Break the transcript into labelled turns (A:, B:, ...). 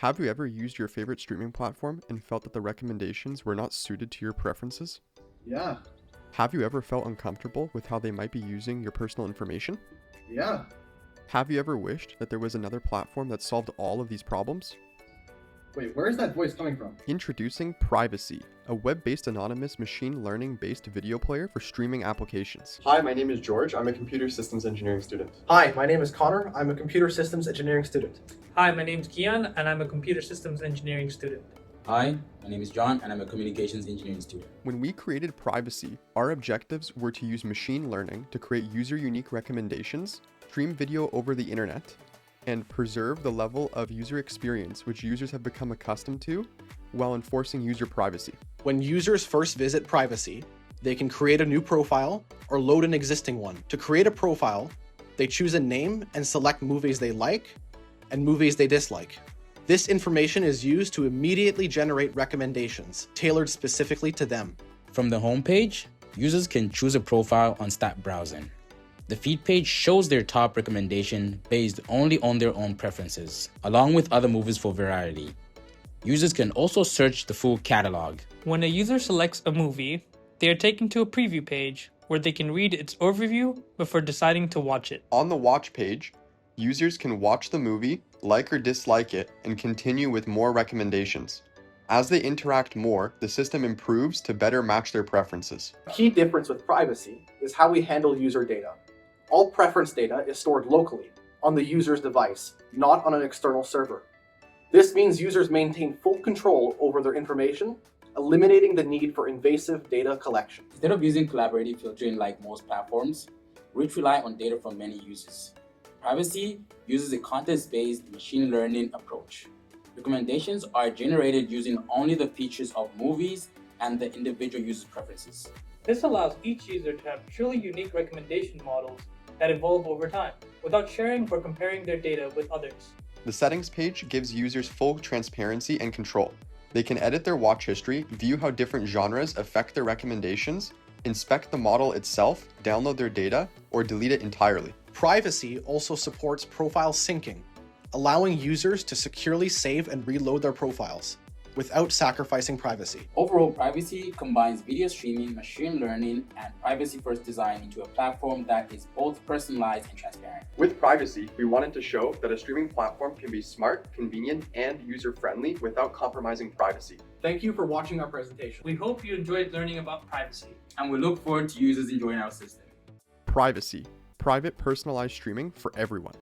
A: Have you ever used your favorite streaming platform and felt that the recommendations were not suited to your preferences?
B: Yeah.
A: Have you ever felt uncomfortable with how they might be using your personal information?
B: Yeah.
A: Have you ever wished that there was another platform that solved all of these problems?
B: Wait, where is that voice coming from?
A: Introducing PrivaSee, a web-based anonymous machine learning-based video player for streaming applications.
C: Hi, my name is George. I'm a computer systems engineering student.
D: Hi, my name is Connor. I'm a computer systems engineering student.
E: Hi, my name is Kian, and I'm a computer systems engineering student.
F: Hi, my name is John, and I'm a communications engineering student.
A: When we created PrivaSee, our objectives were to use machine learning to create user-unique recommendations, stream video over the internet, and preserve the level of user experience which users have become accustomed to while enforcing user privacy.
D: When users first visit PrivaSee, they can create a new profile or load an existing one. To create a profile, they choose a name and select movies they like and movies they dislike. This information is used to immediately generate recommendations tailored specifically to them.
F: From the homepage, users can choose a profile on Start Browsing. The feed page shows their top recommendation based only on their own preferences, along with other movies for variety. Users can also search the full catalog.
E: When a user selects a movie, they are taken to a preview page where they can read its overview before deciding to watch it.
A: On the watch page, users can watch the movie, like or dislike it, and continue with more recommendations. As they interact more, the system improves to better match their preferences.
D: A key difference with PrivaSee is how we handle user data. All preference data is stored locally on the user's device, not on an external server. This means users maintain full control over their information, eliminating the need for invasive data collection.
F: Instead of using collaborative filtering like most platforms, which rely on data from many users, PrivaSee uses a context-based machine learning approach. Recommendations are generated using only the features of movies and the individual user's preferences.
E: This allows each user to have truly unique recommendation models that evolve over time, without sharing or comparing their data with others.
A: The settings page gives users full transparency and control. They can edit their watch history, view how different genres affect their recommendations, inspect the model itself, download their data, or delete it entirely.
D: PrivaSee also supports profile syncing, allowing users to securely save and reload their profiles without sacrificing privacy.
F: Overall, PrivaSee combines video streaming, machine learning, and privacy-first design into a platform that is both personalized and transparent.
C: With PrivaSee, we wanted to show that a streaming platform can be smart, convenient, and user-friendly without compromising privacy.
D: Thank you for watching our presentation.
E: We hope you enjoyed learning about privacy.
F: And we look forward to users enjoying our system.
A: PrivaSee, private personalized streaming for everyone.